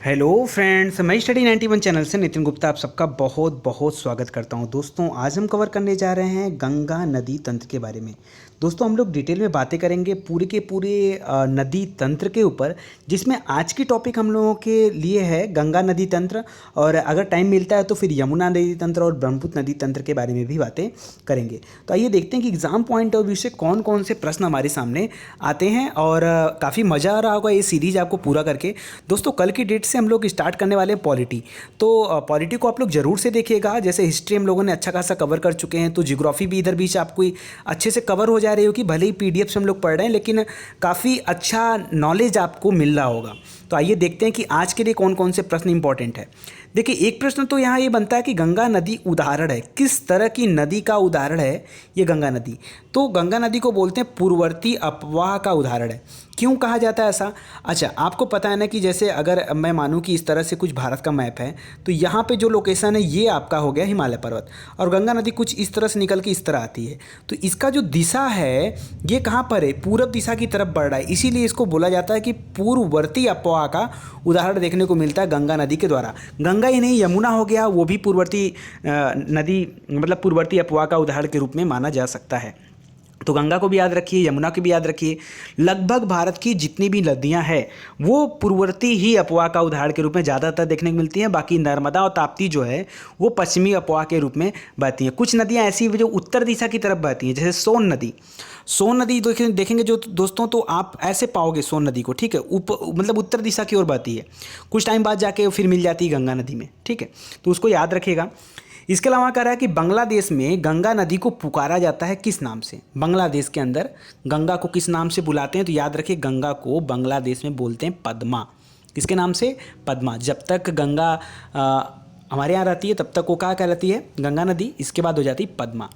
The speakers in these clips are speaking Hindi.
हेलो फ्रेंड्स, मैं स्टडी 91 चैनल से नितिन गुप्ता आप सबका बहुत बहुत स्वागत करता हूं। दोस्तों, आज हम कवर करने जा रहे हैं गंगा नदी तंत्र के बारे में। दोस्तों, हम लोग डिटेल में बातें करेंगे पूरे के पूरे नदी तंत्र के ऊपर, जिसमें आज की टॉपिक हम लोगों के लिए है गंगा नदी तंत्र। और अगर टाइम मिलता है तो फिर यमुना नदी तंत्र और ब्रह्मपुत्र नदी तंत्र के बारे में भी बातें करेंगे। तो आइए देखते हैं कि एग्जाम पॉइंट ऑफ व्यू से कौन कौन से प्रश्न हमारे सामने आते हैं। और काफ़ी मज़ा आ रहा होगा ये सीरीज आपको पूरा करके। दोस्तों, कल की डेट से हम लोग स्टार्ट करने वाले हैं पॉलिटी। तो पॉलिटी को आप लोग ज़रूर से देखिएगा। जैसे हिस्ट्री हम लोगों ने अच्छा खासा कवर कर चुके हैं, तो जियोग्राफी भी इधर बीच आपको अच्छे से कवर हो जा रही होगी। भले ही पीडीएफ से हम लोग पढ़ रहे हैं, लेकिन काफ़ी अच्छा नॉलेज आपको मिल रहा होगा। तो आइए देखते हैं कि आज के लिए कौन कौन से प्रश्न इंपॉर्टेंट है। देखिए, एक प्रश्न तो यहाँ ये बनता है कि गंगा नदी उदाहरण है, किस तरह की नदी का उदाहरण है ये गंगा नदी। तो गंगा नदी को बोलते हैं पूर्ववर्ती अपवाह का उदाहरण है। क्यों कहा जाता है ऐसा? अच्छा, आपको पता है ना कि जैसे अगर मैं मानूं कि इस तरह से कुछ भारत का मैप है, तो यहाँ पे जो लोकेशन है ये आपका हो गया हिमालय पर्वत, और गंगा नदी कुछ इस तरह से निकल के इस तरह आती है। तो इसका जो दिशा है ये कहाँ पर है? पूरब दिशा की तरफ बढ़ रहा है। इसीलिए इसको बोला जाता है कि पूर्ववर्ती अपवाह का उदाहरण देखने को मिलता है गंगा नदी के द्वारा। गंगा ही नहीं, यमुना हो गया, वो भी पूर्ववर्ती नदी मतलब पूर्ववर्ती अपवाह का उदाहरण के रूप में माना जा सकता है। तो गंगा को भी याद रखिए, यमुना को भी याद रखिए। लगभग भारत की जितनी भी नदियां हैं वो पूर्ववर्ती ही अपवाह का उदाहरण के रूप में ज़्यादातर देखने को मिलती हैं। बाकी नर्मदा और ताप्ती जो है वो पश्चिमी अपवाह के रूप में बहती हैं। कुछ नदियां ऐसी भी जो उत्तर दिशा की तरफ बहती हैं, जैसे सोन नदी। सोन नदी देखेंगे जो दोस्तों, तो आप ऐसे पाओगे सोन नदी को, ठीक है, मतलब उत्तर दिशा की ओर बहती है। कुछ टाइम बाद जाके फिर मिल जाती है गंगा नदी में, ठीक है, तो उसको याद रखिएगा। इसके अलावा कह रहा है कि बांग्लादेश में गंगा नदी को पुकारा जाता है किस नाम से? बांग्लादेश के अंदर गंगा को किस नाम से बुलाते हैं? तो याद रखिए, गंगा को बांग्लादेश में बोलते हैं पद्मा। किसके नाम से? पद्मा। जब तक गंगा हमारे यहाँ रहती है तब तक वो क्या कहलाती है? गंगा नदी। इसके बाद हो जाती है पद्मा।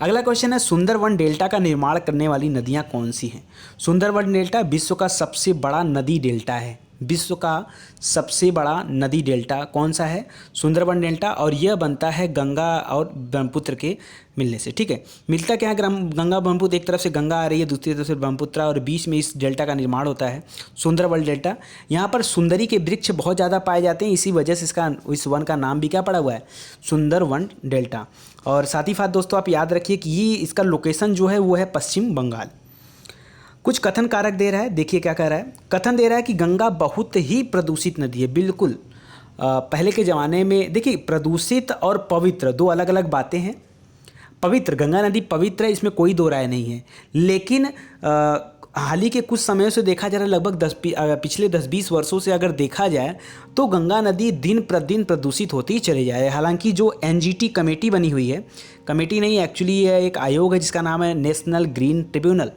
अगला क्वेश्चन है, सुंदरवन डेल्टा का निर्माण करने वाली नदियाँ कौन सी हैं? सुंदरवन डेल्टा विश्व का सबसे बड़ा नदी डेल्टा है। विश्व का सबसे बड़ा नदी डेल्टा कौन सा है? सुंदरवन डेल्टा। और यह बनता है गंगा और ब्रह्मपुत्र के मिलने से, ठीक है। मिलता क्या है? गंगा ब्रह्मपुत्र, एक तरफ से गंगा आ रही है, दूसरी तरफ से ब्रह्मपुत्र, और बीच में इस डेल्टा का निर्माण होता है सुंदरवन डेल्टा। यहाँ पर सुंदरी के वृक्ष बहुत ज़्यादा पाए जाते हैं, इसी वजह से इस वन का नाम भी क्या पड़ा हुआ है? सुंदरवन डेल्टा। और साथ ही साथ दोस्तों आप याद रखिए कि ये इसका लोकेशन जो है वो है पश्चिम बंगाल। कुछ कथन कारक दे रहा है, देखिए क्या कह रहा है। कथन दे रहा है कि गंगा बहुत ही प्रदूषित नदी है। बिल्कुल, पहले के ज़माने में देखिए, प्रदूषित और पवित्र दो अलग अलग बातें हैं। पवित्र, गंगा नदी पवित्र है, इसमें कोई दो राय नहीं है। लेकिन हाल ही के कुछ समय से देखा जा रहा है, लगभग पिछले 10-20 वर्षों से अगर देखा जाए तो गंगा नदी दिन प्रतिदिन प्रदूषित होती ही चली जा रही है। हालांकि जो एनजीटी कमेटी बनी हुई है, कमेटी नहीं एक्चुअली यह एक आयोग है जिसका नाम है नेशनल ग्रीन ट्रिब्यूनल,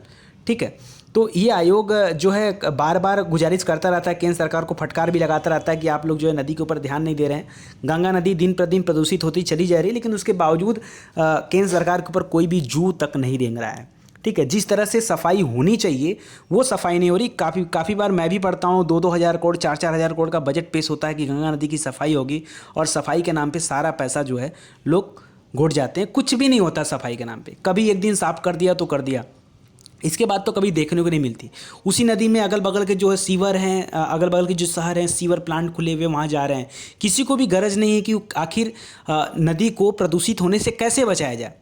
ठीक है। तो ये आयोग जो है बार बार गुजारिश करता रहता है, केंद्र सरकार को फटकार भी लगाता रहता है कि आप लोग जो है नदी के ऊपर ध्यान नहीं दे रहे हैं। गंगा नदी दिन प्रतिदिन प्रदूषित होती चली जा रही है, लेकिन उसके बावजूद केंद्र सरकार के ऊपर कोई भी जू तक नहीं रेंग रहा है, ठीक है। जिस तरह से सफाई होनी चाहिए वो सफाई नहीं हो रही। काफ़ी बार मैं भी पढ़ता हूँ, 2-2 हज़ार करोड़ 4-4 हज़ार करोड़ का बजट पेश होता है कि गंगा नदी की सफाई होगी, और सफाई के नाम पर सारा पैसा जो है लोग घोट जाते हैं। कुछ भी नहीं होता सफाई के नाम पर। कभी एक दिन साफ कर दिया तो कर दिया, इसके बाद तो कभी देखने को नहीं मिलती। उसी नदी में अगल बगल के जो है सीवर हैं, अगल बगल के जो शहर हैं, सीवर प्लांट खुले हुए वहाँ जा रहे हैं। किसी को भी गरज नहीं है कि आखिर नदी को प्रदूषित होने से कैसे बचाया जाए।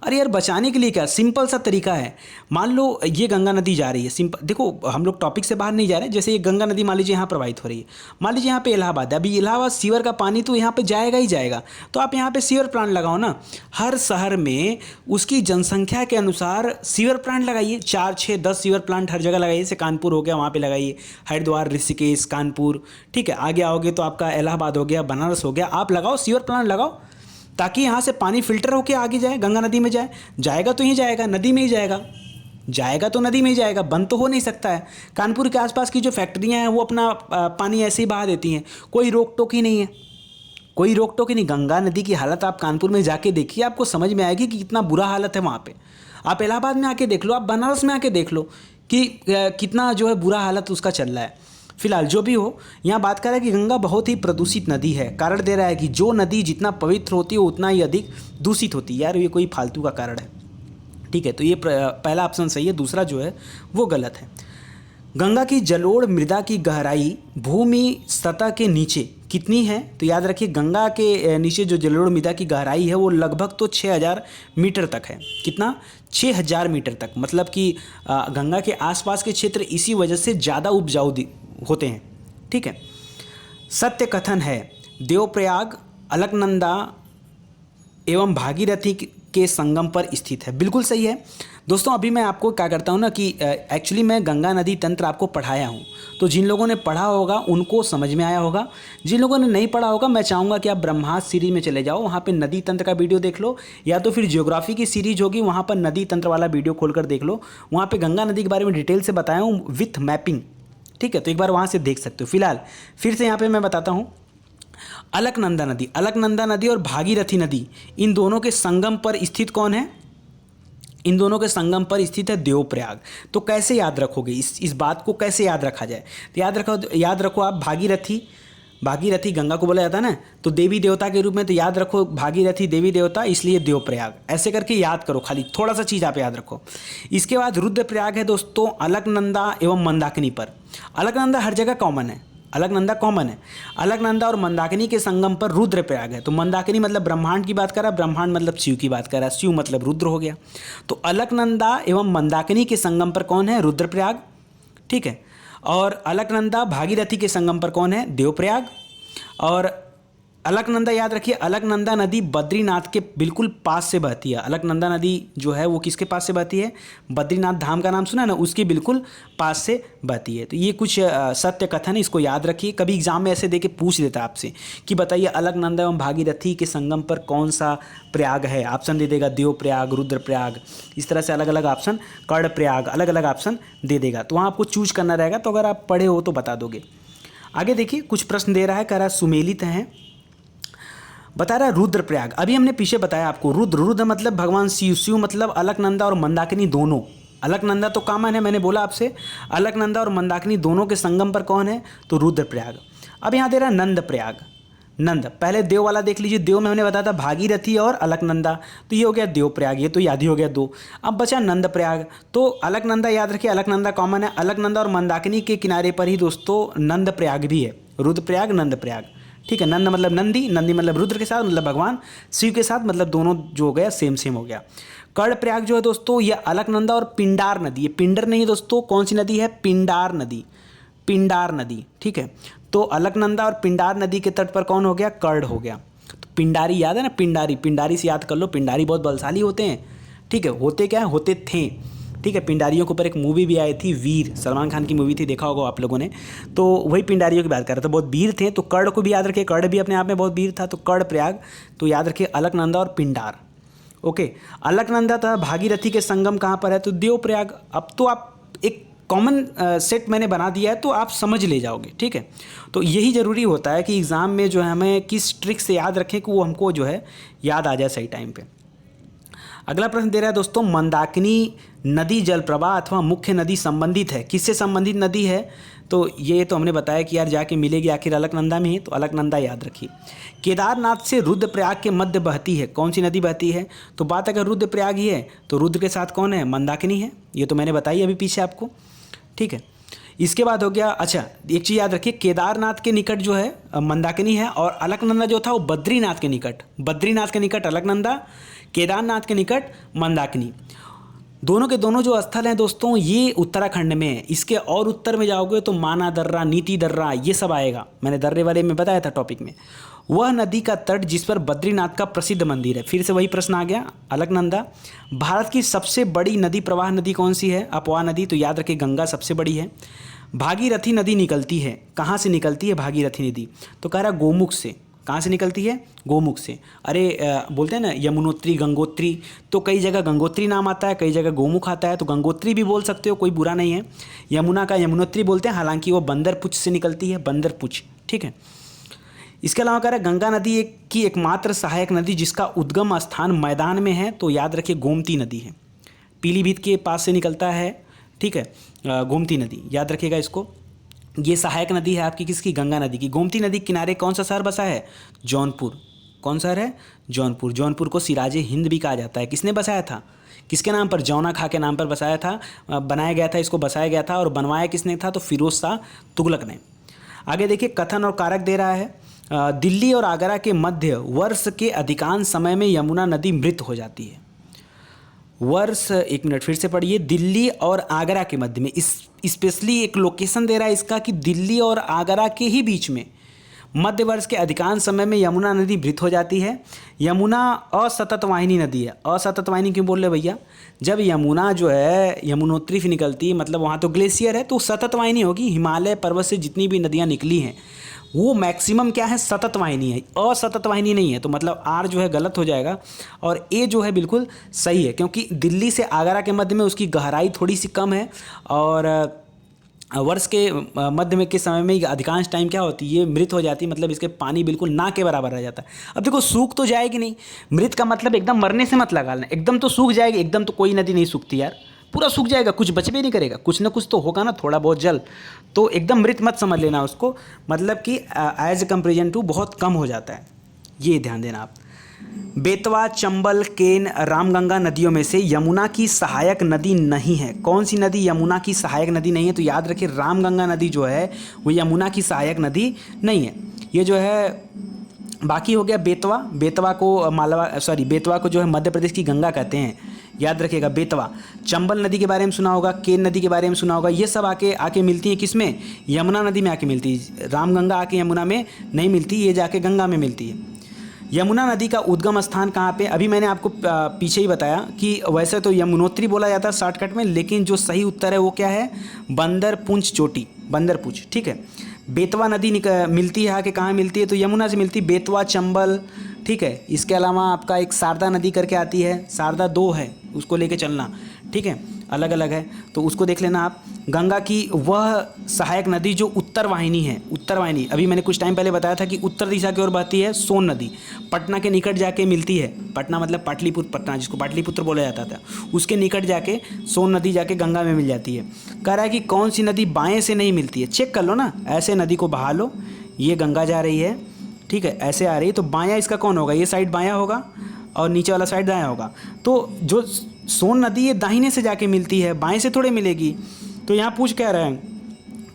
अरे यार, बचाने के लिए क्या सिंपल सा तरीका है। मान लो ये गंगा नदी जा रही है, सिंपल देखो, हम लोग टॉपिक से बाहर नहीं जा रहे हैं। जैसे ये गंगा नदी मान लीजिए यहाँ प्रवाहित हो रही है, मान लीजिए यहाँ पे इलाहाबाद है। अभी इलाहाबाद सीवर का पानी तो यहाँ पे जाएगा ही जाएगा, तो आप यहाँ पे सीवर प्लांट लगाओ ना। हर शहर में उसकी जनसंख्या के अनुसार सीवर प्लांट लगाइए, 4, 6, 10 सीवर प्लांट हर जगह लगाइए। जैसे कानपुर हो गया, वहाँ पर लगाइए, हरिद्वार, ऋषिकेश, कानपुर, ठीक है। आगे आओगे तो आपका इलाहाबाद हो गया, बनारस हो गया, आप लगाओ सीवर प्लांट लगाओ, ताकि यहाँ से पानी फिल्टर होकर आगे जाए, गंगा नदी में जाए। जाएगा तो ही जाएगा, नदी में ही जाएगा, जाएगा तो नदी में ही जाएगा, बंद तो हो नहीं सकता है। कानपुर के आसपास की जो फैक्ट्रियाँ हैं वो अपना पानी ऐसे ही बहा देती हैं, कोई रोक टोक ही नहीं है, कोई रोक टोक ही नहीं। गंगा नदी की हालत आप कानपुर में जाके देखिए, आपको समझ में आएगी कि कितना बुरा हालत है वहाँ पे। आप इलाहाबाद में आके देख लो, आप बनारस में आके देख लो कि कितना जो है बुरा हालत उसका चल रहा है। फिलहाल जो भी हो, यहाँ बात कर रहा है कि गंगा बहुत ही प्रदूषित नदी है। कारण दे रहा है कि जो नदी जितना पवित्र होती है उतना ही अधिक दूषित होती है। यार ये कोई फालतू का कारण है, ठीक है। तो ये पहला ऑप्शन सही है, दूसरा जो है वो गलत है। गंगा की जलोढ़ मृदा की गहराई भूमि सतह के नीचे कितनी है? तो याद रखिए गंगा के नीचे जो जलोढ़ मृदा की गहराई है वो लगभग तो 6000 मीटर तक है। कितना? 6000 मीटर तक। मतलब कि गंगा के आसपास के क्षेत्र इसी वजह से ज़्यादा उपजाऊ होते हैं। ठीक है। सत्य कथन है देवप्रयाग अलकनंदा एवं भागीरथी के संगम पर स्थित है। बिल्कुल सही है दोस्तों। अभी मैं आपको क्या करता हूँ ना कि एक्चुअली मैं गंगा नदी तंत्र आपको पढ़ाया हूँ, तो जिन लोगों ने पढ़ा होगा उनको समझ में आया होगा। जिन लोगों ने नहीं पढ़ा होगा मैं चाहूँगा कि आप ब्रह्मास्त्र सीरीज में चले जाओ, वहाँ पे नदी तंत्र का वीडियो देख लो, या तो फिर ज्योग्राफी की सीरीज होगी वहाँ पर नदी तंत्र वाला वीडियो खोल कर देख लो। वहाँ पर गंगा नदी के बारे में डिटेल से बताया हूँ विथ मैपिंग। ठीक है, तो एक बार वहाँ से देख सकते हो। फिलहाल फिर से यहाँ पर मैं बताता हूँ। अलकनंदा नदी और भागीरथी नदी, इन दोनों के संगम पर स्थित कौन है? इन दोनों के संगम पर स्थित है देवप्रयाग। तो कैसे याद रखोगे इस बात को, कैसे याद रखा जाए? तो याद रखो आप भागीरथी गंगा को बोला जाता है ना, तो देवी देवता के रूप में, तो याद रखो भागीरथी देवी देवता, इसलिए देवप्रयाग। ऐसे करके याद करो, खाली थोड़ा सा चीज़ आप याद रखो। इसके बाद रुद्रप्रयाग है दोस्तों अलकनंदा एवं मंदाकिनी पर। अलकनंदा हर जगह कॉमन है, अलकनंदा कॉमन है। अलकनंदा और मंदाकिनी के संगम पर रुद्रप्रयाग है। तो मंदाकिनी मतलब ब्रह्मांड की बात कर रहा है, ब्रह्मांड मतलब शिव की बात कर रहा है, शिव मतलब रुद्र हो गया। तो अलकनंदा एवं मंदाकिनी के संगम पर कौन है? रुद्रप्रयाग। ठीक है। और अलकनंदा भागीरथी के संगम पर कौन है? देवप्रयाग। और अलकनंदा याद रखिए, अलकनंदा नदी बद्रीनाथ के बिल्कुल पास से बहती है। अलकनंदा नदी जो है वो किसके पास से बहती है? बद्रीनाथ धाम का नाम सुना है ना, उसके बिल्कुल पास से बहती है। तो ये कुछ सत्य कथन है, इसको याद रखिए। कभी एग्जाम में ऐसे देके पूछ देता है आपसे कि बताइए अलकनंदा एवं भागीरथी के संगम पर कौन सा प्रयाग है? ऑप्शन दे देगा देवप्रयाग, रुद्रप्रयाग, इस तरह से अलग अलग ऑप्शन, कर्णप्रयाग, अलग अलग ऑप्शन दे देगा। तो वहाँ आपको चूज करना रहेगा। तो अगर आप पढ़े हो तो बता दोगे। आगे देखिए कुछ प्रश्न दे रहा है, कह रहा है सुमेलित हैं, बता रहा है रुद्रप्रयाग। अभी हमने पीछे बताया आपको, रुद्र मतलब भगवान शिव, शिव मतलब अलकनंदा और मंदाकिनी दोनों। अलकनंदा तो कॉमन है, मैंने बोला आपसे, अलकनंदा और मंदाकिनी दोनों के संगम पर कौन है? तो रुद्रप्रयाग। अब यहाँ दे रहा है नंदप्रयाग। नंद, पहले देव वाला देख लीजिए। देव में हमने बताया था भागीरथी और अलकनंदा, तो ये हो गया देवप्रयाग, ये तो याद ही हो गया 2। अब बचा नंदप्रयाग। तो अलकनंदा याद रखिए, अलकनंदा कॉमन है। अलकनंदा और मंदाकिनी के किनारे पर ही दोस्तों नंदप्रयाग भी है। रुद्रप्रयाग, नंदप्रयाग। ठीक है। नंद मतलब नंदी, नंदी मतलब रुद्र के साथ, मतलब भगवान शिव के साथ, मतलब दोनों जो हो गया सेम सेम हो गया। कर्णप्रयाग जो है दोस्तों ये अलकनंदा और पिंडार नदी, ये पिंडर नहीं है दोस्तों, कौन सी नदी है? पिंडार नदी, पिंडार नदी। ठीक है। तो अलकनंदा और पिंडार नदी के तट पर कौन हो गया? कर्ण हो गया। तो पिंडारी याद है ना, पिंडारी, पिंडारी से याद कर लो। पिंडारी बहुत बलशाली होते हैं। ठीक है। होते क्या है? होते थे। ठीक है। पिंडारियों के ऊपर एक मूवी भी आई थी, वीर, सलमान खान की मूवी थी, देखा होगा आप लोगों ने। तो वही पिंडारियों की बात कर रहा था, बहुत वीर थे। तो कर्ण को भी याद रखिए, कर्ण भी अपने आप में बहुत वीर था। तो कर्णप्रयाग, तो याद रखिए अलकनंदा और पिंडार। ओके। अलकनंदा तथा भागीरथी के संगम कहाँ पर है? तो देवप्रयाग। अब तो आप एक कॉमन सेट मैंने बना दिया है, तो आप समझ ले जाओगे। ठीक है। तो यही ज़रूरी होता है कि एग्ज़ाम में जो है हमें किस ट्रिक से याद रखें कि वो हमको जो है याद आ जाए सही टाइम पे। अगला प्रश्न दे रहा है दोस्तों, मंदाकिनी नदी जल प्रवाह अथवा मुख्य नदी संबंधित है, किससे संबंधित नदी है? तो ये तो हमने बताया कि यार जाके मिलेगी आखिर अलकनंदा में ही, तो अलकनंदा याद रखिए। केदारनाथ से रुद्रप्रयाग के मध्य बहती है, कौन सी नदी बहती है? तो बात अगर रुद्रप्रयाग ही है तो रुद्र के साथ कौन है? मंदाकिनी है। ये तो मैंने बताई अभी पीछे आपको। ठीक है। इसके बाद हो गया, अच्छा एक चीज़ याद रखिए, केदारनाथ के निकट जो है मंदाकिनी है, और अलकनंदा जो था वो बद्रीनाथ के निकट, बद्रीनाथ के निकट अलकनंदा, केदारनाथ के निकट मंदाकिनी। दोनों के दोनों जो स्थल हैं दोस्तों ये उत्तराखंड में है। इसके और उत्तर में जाओगे तो माना दर्रा, नीति दर्रा, ये सब आएगा। मैंने दर्रे वाले में बताया था टॉपिक में। वह नदी का तट जिस पर बद्रीनाथ का प्रसिद्ध मंदिर है। फिर से वही प्रश्न आ गया, अलकनंदा। भारत की सबसे बड़ी नदी प्रवाह नदी कौन सी है? अपवा नदी, तो याद रखिए गंगा सबसे बड़ी है। भागीरथी नदी निकलती है, कहाँ से निकलती है भागीरथी नदी? तो कह रहा गोमुख से। कहाँ से निकलती है? गोमुख से। अरे बोलते हैं ना यमुनोत्री, गंगोत्री, तो कई जगह गंगोत्री नाम आता है, कई जगह गोमुख आता है, तो गंगोत्री भी बोल सकते हो, कोई बुरा नहीं है। यमुना का यमुनोत्री बोलते हैं, हालांकि वो बंदरपुछ से निकलती है, बंदरपुछ। ठीक है। इसके अलावा कह रहा है गंगा नदी की एकमात्र सहायक नदी जिसका उद्गम स्थान मैदान में है, तो याद रखिए गोमती नदी है, पीलीभीत के पास से निकलता है। ठीक है। गोमती नदी याद रखिएगा इसको। ये सहायक नदी है आपकी किसकी? गंगा नदी की। गोमती नदी के किनारे कौन सा शहर बसा है? जौनपुर। कौन शहर है? जौनपुर। जौनपुर को सिराजे हिंद भी कहा जाता है। किसने बसाया था? किसके नाम पर? जौना खां के नाम पर बसाया था, बनाया गया था, इसको बसाया गया था। और बनवाया किसने था? तो फिरोज शाह तुगलक ने। आगे देखिए, कथन और कारक दे रहा है। दिल्ली और आगरा के मध्य वर्ष के अधिकांश समय में यमुना नदी मृत हो जाती है। वर्ष, एक मिनट फिर से पढ़िए, दिल्ली और आगरा के मध्य में, इस स्पेशली एक लोकेशन दे रहा है इसका कि दिल्ली और आगरा के ही बीच में मध्य वर्ष के अधिकांश समय में यमुना नदी मृत हो जाती है। यमुना असतत वाहिनी नदी है। असतत वाहिनी क्यों बोल रहे भैया? जब यमुना जो है यमुनोत्री से निकलती है, मतलब वहाँ तो ग्लेशियर है, तो सतत वाहिनी होगी। हिमालय पर्वत से जितनी भी नदियाँ निकली हैं वो मैक्सिमम क्या है? सतत वाहिनी है, असतत वाहिनी नहीं है। तो मतलब आर जो है गलत हो जाएगा और ए जो है बिल्कुल सही है, क्योंकि दिल्ली से आगरा के मध्य में उसकी गहराई थोड़ी सी कम है और वर्ष के मध्य में के समय में अधिकांश टाइम क्या होती है? ये मृत हो जाती है, मतलब इसके पानी बिल्कुल ना के बराबर रह जाता है। अब देखो, सूख तो जाएगी नहीं, मृत का मतलब एकदम मरने से मत लगा लेना, एकदम तो सूख जाएगी, एकदम तो कोई नदी नहीं सूखती यार, पूरा सूख जाएगा, कुछ बच भी नहीं करेगा, कुछ ना कुछ तो होगा ना, थोड़ा बहुत जल, तो एकदम मृत मत समझ लेना उसको, मतलब कि एज कंपेरिजन टू बहुत कम हो जाता है, ये ध्यान देना आप। बेतवा, चंबल, केन, रामगंगा नदियों में से यमुना की सहायक नदी नहीं है। कौन सी नदी यमुना की सहायक नदी नहीं है? तो याद रखिए, रामगंगा नदी जो है वो यमुना की सहायक नदी नहीं है। ये जो है बाकी हो गया बेतवा। बेतवा को बेतवा को जो है मध्य प्रदेश की गंगा कहते हैं, याद रखिएगा बेतवा। चंबल नदी के बारे में सुना होगा, केन नदी के बारे में सुना होगा। ये सब आके मिलती हैं किसमें? यमुना नदी में आके मिलती है। रामगंगा आके यमुना में नहीं मिलती, ये जाके गंगा में मिलती है। यमुना नदी का उद्गम स्थान कहाँ पे? अभी मैंने आपको पीछे ही बताया कि वैसे तो यमुनोत्री बोला जाता है शॉर्टकट में, लेकिन जो सही उत्तर है वो क्या है? बंदरपुंछ चोटी, बंदरपुंछ, ठीक है। बेतवा नदी मिलती है आके कहाँ मिलती है? तो यमुना से मिलती है, बेतवा, चंबल, ठीक है। इसके अलावा आपका एक शारदा नदी करके आती है, शारदा 2 है, उसको लेके चलना, ठीक है, अलग अलग है, तो उसको देख लेना आप। गंगा की वह सहायक नदी जो उत्तर वाहिनी है, उत्तर वाहिनी, अभी मैंने कुछ टाइम पहले बताया था कि उत्तर दिशा की ओर बहती है, सोन नदी पटना के निकट जाके मिलती है। पटना मतलब पाटलिपुत्र, पटना जिसको पाटलिपुत्र बोला जाता था, उसके निकट जाके सोन नदी जाके गंगा में मिल जाती है। कह रहा है कि कौन सी नदी बाएं से नहीं मिलती है? चेक कर लो ना, ऐसे नदी को बहा लो, ये गंगा जा रही है, ठीक है, ऐसे आ रही है, तो बायां इसका कौन होगा? ये साइड बायां होगा और नीचे वाला साइड दायां होगा। तो जो सोन नदी ये दाहिने से जाके मिलती है, बाएं से थोड़े मिलेगी। तो यहाँ पूछ क्या रहा है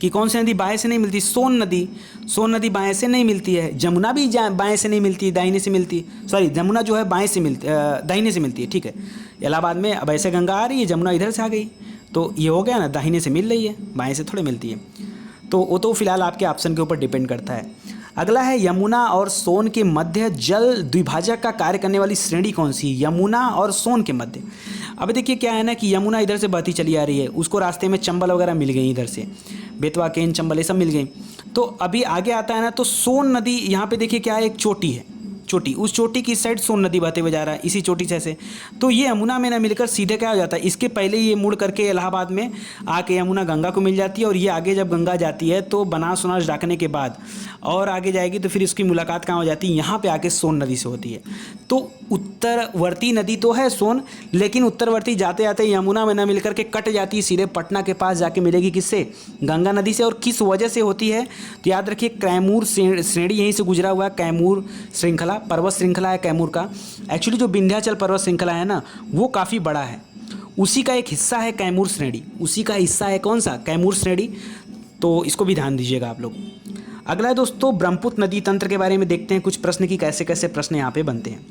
कि कौन सी नदी बाएं से नहीं मिलती? सोन नदी बाएं से नहीं मिलती है। जमुना भी बाएं से नहीं मिलती, दाहिने से मिलती, सॉरी, जमुना जो है बाएं से दाहिने से मिलती है, ठीक है। इलाहाबाद में अब ऐसे गंगा आ रही है, जमुना इधर से आ गई, तो ये हो गया ना, दाहिने से मिल रही है, बाएं से थोड़े मिलती है। तो वो तो फिलहाल आपके ऑप्शन के ऊपर डिपेंड करता है। अगला है, यमुना और सोन के मध्य जल द्विभाजक का कार्य करने वाली श्रेणी कौन सी? यमुना और सोन के मध्य। अब देखिए क्या है ना कि यमुना इधर से बहती चली आ रही है, उसको रास्ते में चंबल वगैरह मिल गई, इधर से बेतवा, केन, चंबल ये सब मिल गई। तो अभी आगे आता है ना, तो सोन नदी यहाँ पे देखिए क्या है, एक चोटी है, चोटी, उस चोटी की साइड सोन नदी बहते हुए जा रहा है, इसी चोटी से ऐसे। तो ये यमुना में ना मिलकर सीधे क्या हो जाता है, इसके पहले ये मुड़ करके इलाहाबाद में आके यमुना गंगा को मिल जाती है, और ये आगे जब गंगा जाती है तो बनास वनास ढाकने के बाद और आगे जाएगी तो फिर इसकी मुलाकात कहाँ हो जाती है? यहाँ पे आके सोन नदी से होती है। तो उत्तरवर्ती नदी तो है सोन, लेकिन उत्तरवर्ती जाते जाते यमुना में ना मिल करके कट जाती है, सीधे पटना के पास जाके मिलेगी किससे? गंगा नदी से। और किस वजह से होती है? तो याद रखिए, कैमूर श्रेणी यहीं से गुजरा हुआ है, कैमूर श्रृंखला, पर्वत श्रृंखला है कैमूर का। एक्चुअली जो विंध्याचल पर्वत श्रृंखला है ना, वो काफ़ी बड़ा है, उसी का एक हिस्सा है कैमूर श्रेणी, उसी का हिस्सा है कौन सा? कैमूर श्रेणी। तो इसको भी ध्यान दीजिएगा आप लोग। अगला है दोस्तों, ब्रह्मपुत्र नदी तंत्र के बारे में देखते हैं कुछ प्रश्न की कैसे कैसे प्रश्न यहाँ पे बनते हैं।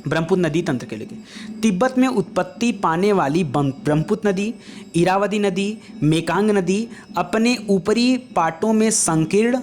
ब्रह्मपुत्र नदी तंत्र के लिए, तिब्बत में उत्पत्ति पाने वाली ब्रह्मपुत्र नदी, इरावदी नदी, मेकांग नदी अपने ऊपरी पाटों में संकीर्ण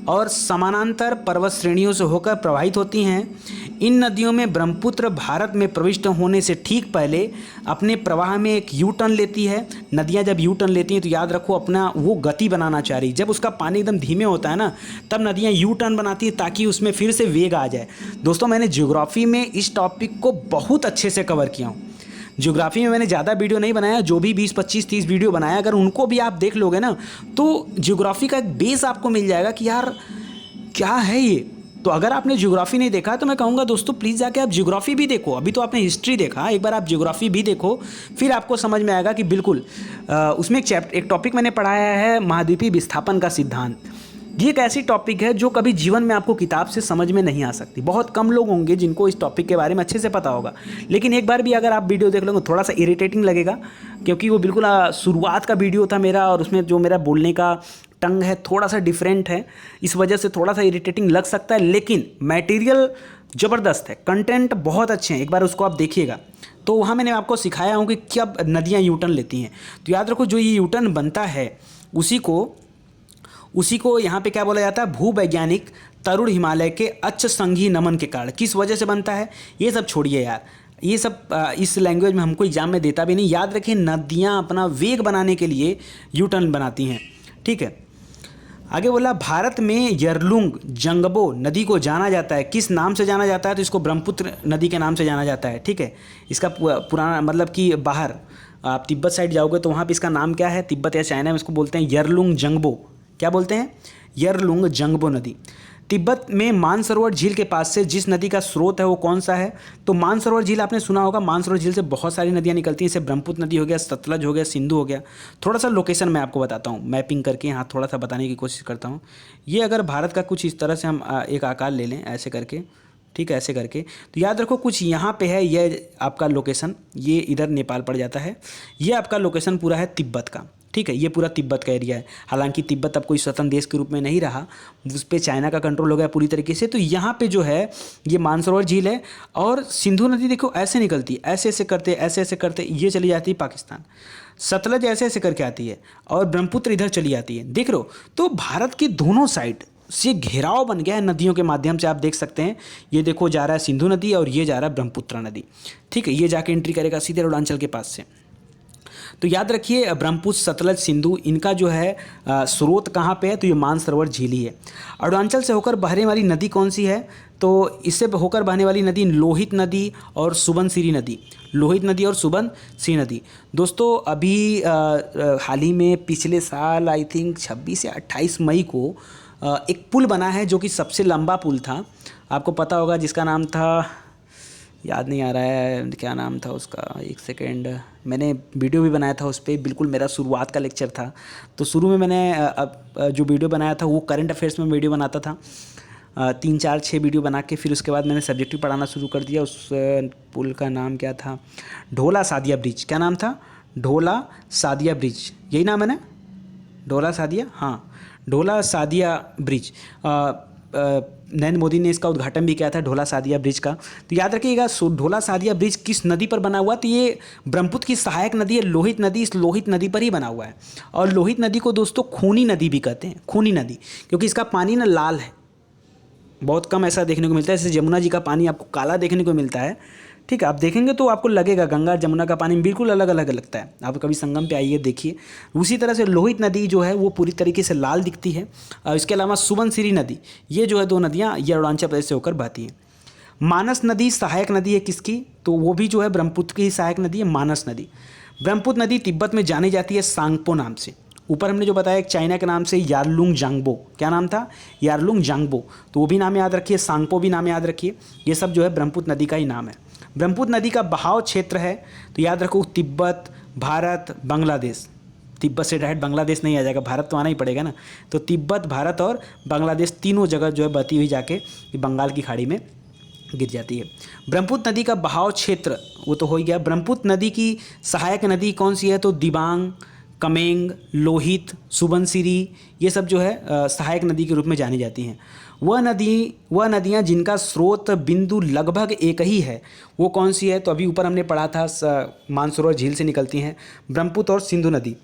और समानांतर पर्वत श्रेणियों से होकर प्रवाहित होती हैं। इन नदियों में ब्रह्मपुत्र भारत में प्रविष्ट होने से ठीक पहले अपने प्रवाह में एक यू टर्न लेती है। नदियां जब यू टर्न लेती हैं तो याद रखो अपना वो गति बनाना चाह रही, जब उसका पानी एकदम धीमे होता है ना, तब नदियां यू टर्न बनाती हैं ताकि उसमें फिर से वेग आ जाए। दोस्तों, मैंने ज्योग्राफी में इस टॉपिक को बहुत अच्छे से कवर किया हूँ। ज्योग्राफी में मैंने ज़्यादा वीडियो नहीं बनाया, जो भी 20, 25, 30 वीडियो बनाया, अगर उनको भी आप देख लोगे ना तो ज्योग्राफी का एक बेस आपको मिल जाएगा कि यार क्या है ये। तो अगर आपने ज्योग्राफी नहीं देखा तो मैं कहूँगा दोस्तों प्लीज़ जाके आप ज्योग्राफी भी देखो। अभी तो आपने हिस्ट्री देखा, एक बार आप ज्योग्राफी भी देखो, फिर आपको समझ में आएगा कि बिल्कुल उसमें एक टॉपिक मैंने पढ़ाया है, महाद्वीपीय विस्थापन का सिद्धांत। ये एक ऐसी टॉपिक है जो कभी जीवन में आपको किताब से समझ में नहीं आ सकती। बहुत कम लोग होंगे जिनको इस टॉपिक के बारे में अच्छे से पता होगा, लेकिन एक बार भी अगर आप वीडियो देख लोगे थोड़ा सा इरिटेटिंग लगेगा, क्योंकि वो बिल्कुल शुरुआत का वीडियो था मेरा, और उसमें जो मेरा बोलने का टंग है थोड़ा सा डिफरेंट है, इस वजह से थोड़ा सा इरिटेटिंग लग सकता है, लेकिन मटेरियल ज़बरदस्त है, कंटेंट बहुत अच्छे हैं, एक बार उसको आप देखिएगा। तो वहाँ मैंने आपको सिखाया हूँ कि कब नदियाँ यूटर्न लेती हैं। तो याद रखो, जो ये यूटर्न बनता है उसी को यहाँ पे क्या बोला जाता है, भूवैज्ञानिक तरुण हिमालय के अच्छ संघी नमन के कारण। किस वजह से बनता है ये सब छोड़िए यार, ये सब इस लैंग्वेज में हमको एग्जाम में देता भी नहीं। याद रखिए, नदियाँ अपना वेग बनाने के लिए यूटर्न बनाती हैं, ठीक है। आगे बोला, भारत में यरलुंग जंगबो नदी को जाना जाता है, किस नाम से जाना जाता है, तो इसको ब्रह्मपुत्र नदी के नाम से जाना जाता है, ठीक है। इसका पुराना मतलब कि बाहर आप तिब्बत साइड जाओगे तो वहाँ पे इसका नाम क्या है, तिब्बत या चाइना में इसको बोलते हैं यरलुंग जंगबो। क्या बोलते हैं, यरलुंग जंगबो नदी। तिब्बत में मानसरोवर झील के पास से जिस नदी का स्रोत है वो कौन सा है, तो मानसरोवर झील आपने सुना होगा। मानसरोवर झील से बहुत सारी नदियाँ निकलती हैं, जैसे ब्रह्मपुत्र नदी हो गया, सतलज हो गया, सिंधु हो गया। थोड़ा सा लोकेशन मैं आपको बताता हूँ, मैपिंग करके यहाँ थोड़ा सा बताने की कोशिश करता हूँ। ये अगर भारत का कुछ इस तरह से हम एक आकार ले लें ऐसे करके, ठीक है, ऐसे करके, तो याद रखो कुछ यहाँ पे है, ये आपका लोकेशन, ये इधर नेपाल पड़ जाता है, ये आपका लोकेशन पूरा है तिब्बत का, ठीक है। ये पूरा तिब्बत का एरिया है। हालांकि तिब्बत अब कोई स्वतंत्र देश के रूप में नहीं रहा, उस पर चाइना का कंट्रोल हो गया पूरी तरीके से। तो यहाँ पे जो है ये मानसरोवर झील है, और सिंधु नदी देखो ऐसे निकलती है, ऐसे ऐसे करते ये चली जाती है पाकिस्तान। सतलज ऐसे ऐसे करके आती है, और ब्रह्मपुत्र इधर चली आती है, देख रहे हो। तो भारत के दोनों साइड से घेराव बन गया है नदियों के माध्यम से, आप देख सकते हैं। ये देखो जा रहा है सिंधु नदी, और ये जा रहा है ब्रह्मपुत्र नदी, ठीक है। ये जाके एंट्री करेगा सीधे अरुणाचल के पास से। तो याद रखिए, ब्रह्मपुत्र, सतलज, सिंधु, इनका जो है स्रोत कहाँ पे है, तो ये मानसरोवर झील ही है। अरुणाचल से होकर बहने वाली नदी कौन सी है, तो इससे होकर बहने वाली नदी लोहित नदी और सुबनसिरी नदी। लोहित नदी और सुबनसिरी नदी दोस्तों, अभी हाल ही में पिछले साल आई थिंक 26 या 28 मई को एक पुल बना है, जो कि सबसे लंबा पुल था, आपको पता होगा, जिसका नाम था, याद नहीं आ रहा है क्या नाम था उसका, एक सेकेंड, मैंने वीडियो भी बनाया था उस पर, बिल्कुल मेरा शुरुआत का लेक्चर था। तो शुरू में मैंने जो वीडियो बनाया था वो करंट अफेयर्स में वीडियो बनाता था, 3 4 6 वीडियो बना के, फिर उसके बाद मैंने सब्जेक्टिव पढ़ाना शुरू कर दिया। उस पुल का नाम क्या था, ढोला सादिया ब्रिज। क्या नाम था, ढोला सादिया ब्रिज, यही नाम है ना, ढोला सादिया, हाँ, ढोला सादिया ब्रिज। नरेंद्र मोदी ने इसका उद्घाटन भी किया था, ढोला सादिया ब्रिज का। तो याद रखिएगा, ढोला सादिया ब्रिज किस नदी पर बना हुआ, तो ये ब्रह्मपुत्र की सहायक नदी है, लोहित नदी। इस लोहित नदी पर ही बना हुआ है। और लोहित नदी को दोस्तों खूनी नदी भी कहते हैं, खूनी नदी, क्योंकि इसका पानी ना लाल है, बहुत कम ऐसा देखने को मिलता है। जैसे जमुना जी का पानी आपको काला देखने को मिलता है, ठीक है, आप देखेंगे तो आपको लगेगा गंगा जमुना का पानी बिल्कुल अलग अलग लगता है। आप कभी संगम पे आइए, देखिए। उसी तरह से लोहित नदी जो है वो पूरी तरीके से लाल दिखती है। और इसके अलावा सुबनसिरी नदी, ये जो है 2 नदियाँ ये अरुणाचल प्रदेश से होकर बहती हैं। मानस नदी सहायक नदी है किसकी, तो वो भी जो है ब्रह्मपुत्र की ही सहायक नदी है, मानस नदी। ब्रह्मपुत्र नदी तिब्बत में जानी जाती है सांगपो नाम से। ऊपर हमने जो बताया, एक चाइना के नाम से यारलुंग जांगबो, क्या नाम था, यारलुंग जांगबो, तो वो भी नाम याद रखिए, सांगपो भी नाम याद रखिए। ये सब जो है ब्रह्मपुत्र नदी का ही नाम है। ब्रह्मपुत्र नदी का बहाव क्षेत्र है, तो याद रखो तिब्बत, भारत, बांग्लादेश। तिब्बत से डायरेक्ट बांग्लादेश नहीं आ जाएगा, भारत तो आना ही पड़ेगा ना। तो तिब्बत, भारत और बांग्लादेश तीनों जगह जो है बहती हुई जाके बंगाल की खाड़ी में गिर जाती है। ब्रह्मपुत्र नदी का बहाव क्षेत्र वो तो हो ही गया। ब्रह्मपुत्र नदी की सहायक नदी कौन सी है, तो दिबांग, कमेंग, लोहित, सुबनसिरी, ये सब जो है सहायक नदी के रूप में जानी जाती हैं। वह नदियाँ जिनका स्रोत बिंदु लगभग एक ही है, वो कौन सी है, तो अभी ऊपर हमने पढ़ा था, मानसरोवर झील से निकलती हैं, ब्रह्मपुत्र और सिंधु नदी,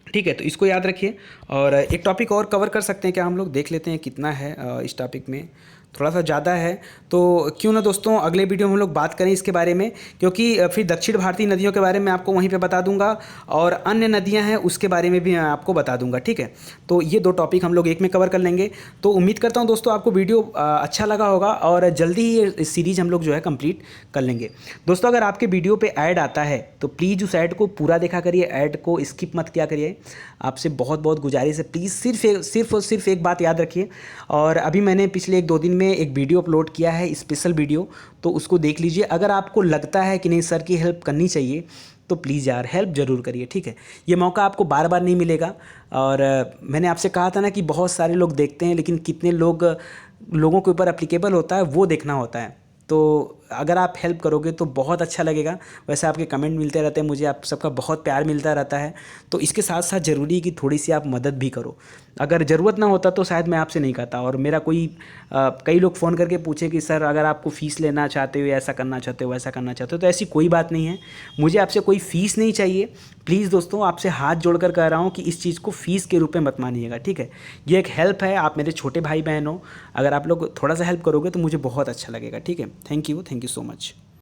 ठीक है। तो इसको याद रखिए। और एक टॉपिक और कवर कर सकते हैं क्या हम लोग, देख लेते हैं कितना है इस टॉपिक में, थोड़ा सा ज़्यादा है, तो क्यों ना दोस्तों अगले वीडियो में हम लोग बात करें इसके बारे में, क्योंकि फिर दक्षिण भारतीय नदियों के बारे में आपको वहीं पे बता दूंगा, और अन्य नदियां हैं उसके बारे में भी मैं आपको बता दूंगा, ठीक है। तो ये 2 टॉपिक हम लोग एक में कवर कर लेंगे। तो उम्मीद करता हूं दोस्तों आपको वीडियो अच्छा लगा होगा, और जल्दी ही ये सीरीज़ हम लोग जो है कंप्लीट कर लेंगे। दोस्तों अगर आपके वीडियो पर ऐड आता है तो प्लीज़ उस ऐड को पूरा देखा करिए, ऐड को स्किप मत किया करिए, आपसे बहुत बहुत गुजारिश है। प्लीज़ सिर्फ एक बात याद रखिए। और अभी मैंने पिछले 1-2 दिन में एक वीडियो अपलोड किया है, स्पेशल वीडियो, तो उसको देख लीजिए। अगर आपको लगता है कि नहीं सर की हेल्प करनी चाहिए, तो प्लीज़ यार हेल्प ज़रूर करिए, ठीक है। ये मौका आपको बार बार नहीं मिलेगा। और मैंने आपसे कहा था ना कि बहुत सारे लोग देखते हैं, लेकिन कितने लोगों के ऊपर एप्लीकेबल होता है वो देखना होता है। तो अगर आप हेल्प करोगे तो बहुत अच्छा लगेगा। वैसे आपके कमेंट मिलते रहते हैं मुझे, आप सबका बहुत प्यार मिलता रहता है। तो इसके साथ साथ ज़रूरी है कि थोड़ी सी आप मदद भी करो। अगर ज़रूरत ना होता तो शायद मैं आपसे नहीं कहता। और मेरा कई लोग फ़ोन करके पूछे कि सर अगर आपको फ़ीस लेना चाहते हो, या ऐसा करना चाहते हो, वैसा करना चाहते हो, तो ऐसी कोई बात नहीं है। मुझे आपसे कोई फ़ीस नहीं चाहिए। प्लीज़ दोस्तों, आपसे हाथ जोड़कर कह रहा हूँ कि इस चीज़ को फ़ीस के रूप में मत मानिएगा, ठीक है। ये एक हेल्प है, आप मेरे छोटे भाई बहन हो। अगर आप लोग थोड़ा सा हेल्प करोगे तो मुझे बहुत अच्छा लगेगा, ठीक है। Thank you so much.